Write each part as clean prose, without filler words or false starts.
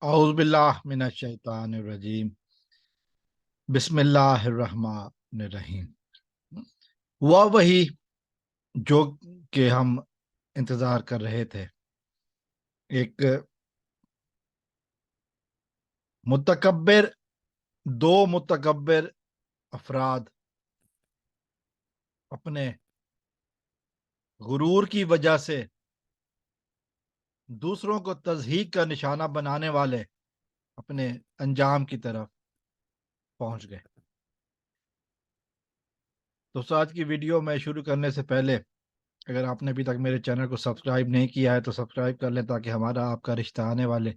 औज़ बिल्लाह मिनश शैतानिर रजीम। बिस्मिल्लाहिर्रहमानिर रहीम। हुआ वही जो कि हम इंतजार कर रहे थे। एक मुतकब्बिर, दो मुतकब्बिर अफराद अपने गुरूर की वजह से दूसरों को तज़हीक का निशाना बनाने वाले अपने अंजाम की तरफ पहुंच गए। तो आज की वीडियो में शुरू करने से पहले, अगर आपने अभी तक मेरे चैनल को सब्सक्राइब नहीं किया है तो सब्सक्राइब कर लें, ताकि हमारा आपका रिश्ता आने वाले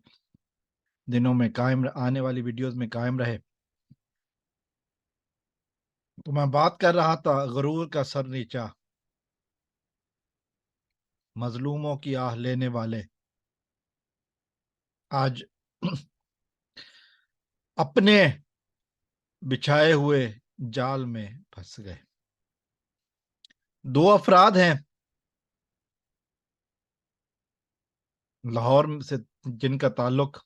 दिनों में कायम, आने वाली वीडियोस में कायम रहे। तो मैं बात कर रहा था गरूर का सर नीचा, मजलूमों की आह लेने वाले आज अपने बिछाए हुए जाल में फंस गए। दो अफराद हैं लाहौर से, जिनका ताल्लुक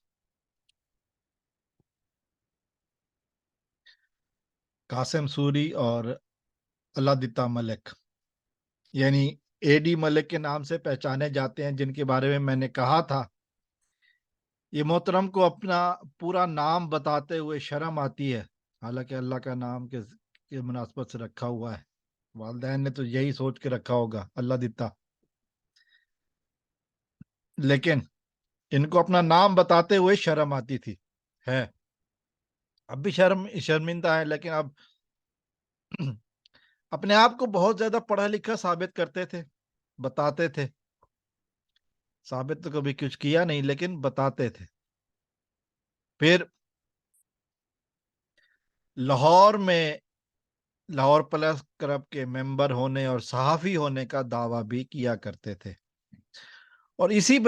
कासिम सूरी और अलादिता मलिक यानी एडी मलिक के नाम से पहचाने जाते हैं, जिनके बारे में मैंने कहा था ये मोहतरम को अपना पूरा नाम बताते हुए शर्म आती है। हालांकि अल्लाह का नाम के मुनासबत से रखा हुआ है, वालदैन ने तो यही सोच के रखा होगा, अल्लाह दिता। लेकिन इनको अपना नाम बताते हुए शर्म आती थी, है अब भी शर्मिंदा है, लेकिन अब अपने आप को बहुत ज्यादा पढ़ा लिखा साबित करते थे, बताते थे। साबित तो कभी कुछ किया नहीं, लेकिन बताते थे। फिर लाहौर में लाहौर प्रेस क्लब के मेंबर होने और सहाफी होने का दावा भी किया करते थे। और इसी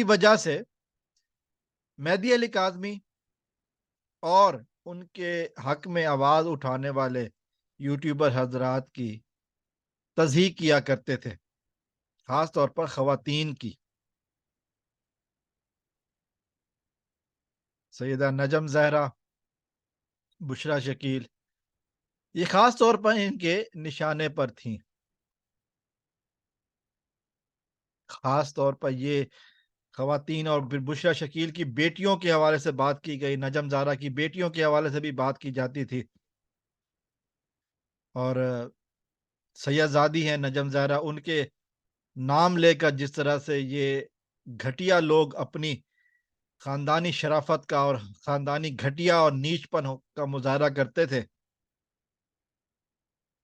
वजह से मेहदी अली काज़मी और उनके हक में आवाज उठाने वाले यूट्यूबर हजरात की तज़हीक किया करते थे, खास तौर पर खवातीन की। सैयदा नजम जहरा, बुशरा शकील, ये खास तौर पर इनके निशाने पर थीं। खास तौर पर ये खवातीन, और फिर बुशरा शकील की बेटियों के हवाले से बात की गई, नजम ज़ारा की बेटियों के हवाले से भी बात की जाती थी। और सैयदजादी हैं नजम ज़ारा, उनके नाम लेकर जिस तरह से ये घटिया लोग अपनी खानदानी शराफत का और खानदानी घटिया और का मुजाहरा करते थे,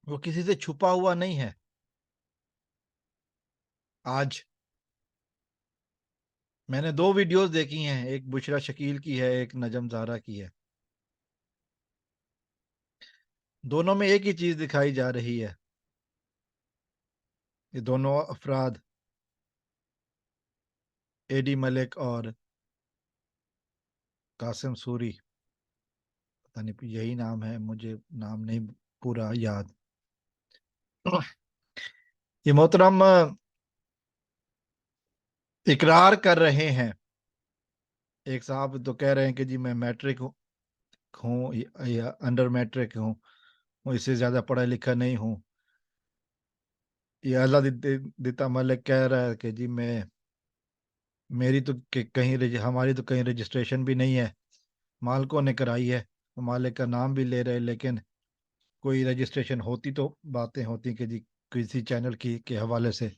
वो किसी से छुपा हुआ नहीं है। आज मैंने दो वीडियोस देखी हैं, एक बुशरा शकील की है, एक नजम ज़ारा की है। दोनों में एक ही चीज दिखाई जा रही है। ये दोनों अफराद, एडी मलिक और कासिम सूरी, पता नहीं यही नाम है, मुझे नाम नहीं पूरा याद। ये मोहतरम इकरार कर रहे हैं। एक साहब तो कह रहे हैं कि जी मैं मैट्रिक हूँ या अंडर मैट्रिक हूँ, इससे ज्यादा पढ़ा लिखा नहीं हूँ। ये दिता मलिक कह रहा है कि जी मैं मेरी तो हमारी तो कहीं रजिस्ट्रेशन भी नहीं है, मालिकों ने कराई है। मालिक का नाम भी ले रहे, लेकिन कोई रजिस्ट्रेशन होती तो बातें होती कि जी किसी चैनल की के हवाले से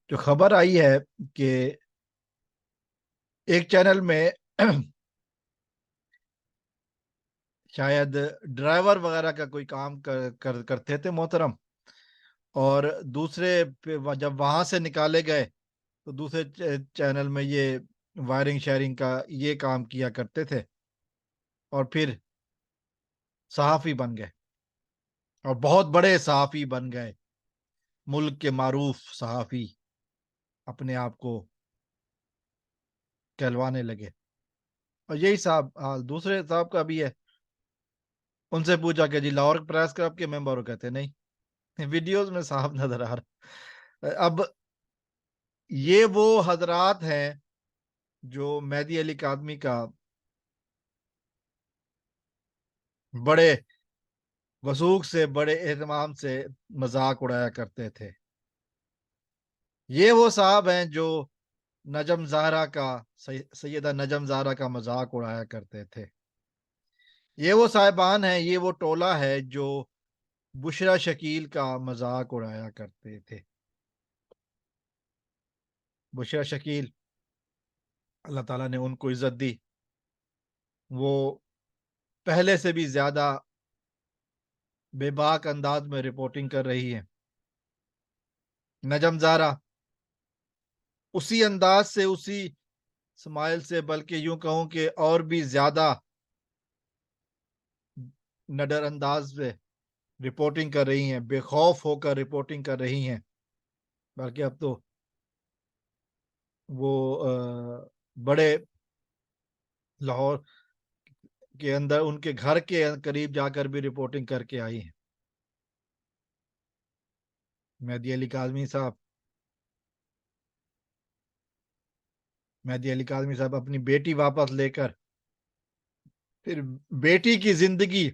जो खबर आई है कि एक चैनल में शायद ड्राइवर वगैरह का कोई काम करते थे मोहतरम, और जब वहां से निकाले गए तो दूसरे चैनल में ये वायरिंग शेयरिंग का ये काम किया करते थे, और फिर सहाफी बन गए, और बहुत बड़े सहाफी बन गए, मुल्क के मारूफ सहाफी अपने आप को कहलवाने लगे। और यही साहब हाल दूसरे साहब का भी है। उनसे पूछा कि जी लाहौर प्रेस क्लब के मेंबर हो, कहते नहीं। वीडियोस में साहब नजर आ रहा। अब یہ وہ حضرات ہیں جو مہدی علی کاظمی کا بڑے وثوق سے، بڑے اہتمام سے مذاق اڑایا کرتے تھے. یہ وہ صاحب ہیں جو نجم زہرا کا، سیدہ نجم زہرا کا مذاق اڑایا کرتے تھے. یہ وہ صاحبان ہیں، یہ وہ ٹولہ ہے جو بشرا شکیل کا مذاق اڑایا کرتے تھے. بشرا شکیل، اللہ تعالیٰ نے ان کو عزت دی. وہ پہلے سے بھی زیادہ بے باک انداز میں رپورٹنگ کر رہی ہے. نجم زہرا اسی انداز سے، اسی سمائل سے، بلکہ یوں کہوں کہ اور بھی زیادہ نڈر انداز میں رپورٹنگ کر رہی ہیں، بے خوف ہو کر رپورٹنگ کر رہی ہیں. بلکہ اب تو وہ بڑے لاہور کے اندر ان کے گھر کے قریب جا کر بھی رپورٹنگ کر کے آئی ہیں. مہدی علی کاظمی صاحب، مہدی علی کاظمی صاحب اپنی بیٹی واپس لے کر، پھر بیٹی کی زندگی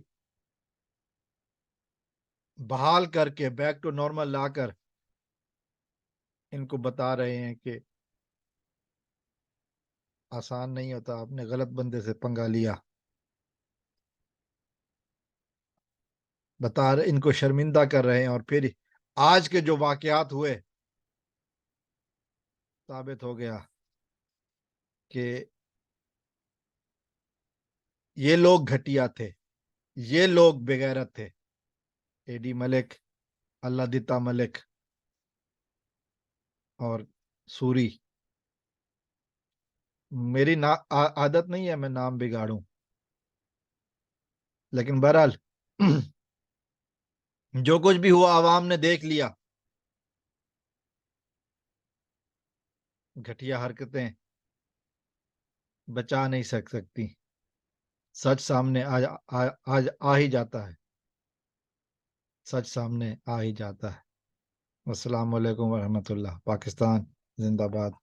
بحال کر کے، بیک ٹو نارمل لا کر ان کو بتا رہے ہیں کہ آسان نہیں ہوتا، آپ نے غلط بندے سے پنگا لیا. بتا رہے، ان کو شرمندہ کر رہے ہیں. اور پھر آج کے جو واقعات ہوئے، ثابت ہو گیا کہ یہ لوگ گھٹیا تھے، یہ لوگ بغیرت تھے. اے ڈی ملک، اللہ دتا ملک اور سوری. میری عادت نہیں ہے میں نام بگاڑوں، لیکن بہرحال جو کچھ بھی ہوا عوام نے دیکھ لیا. گھٹیا حرکتیں بچا نہیں سکتی. سچ سامنے آ ہی جاتا ہے، سچ سامنے آ ہی جاتا ہے. السلام علیکم ورحمۃ اللہ. پاکستان زندہ باد.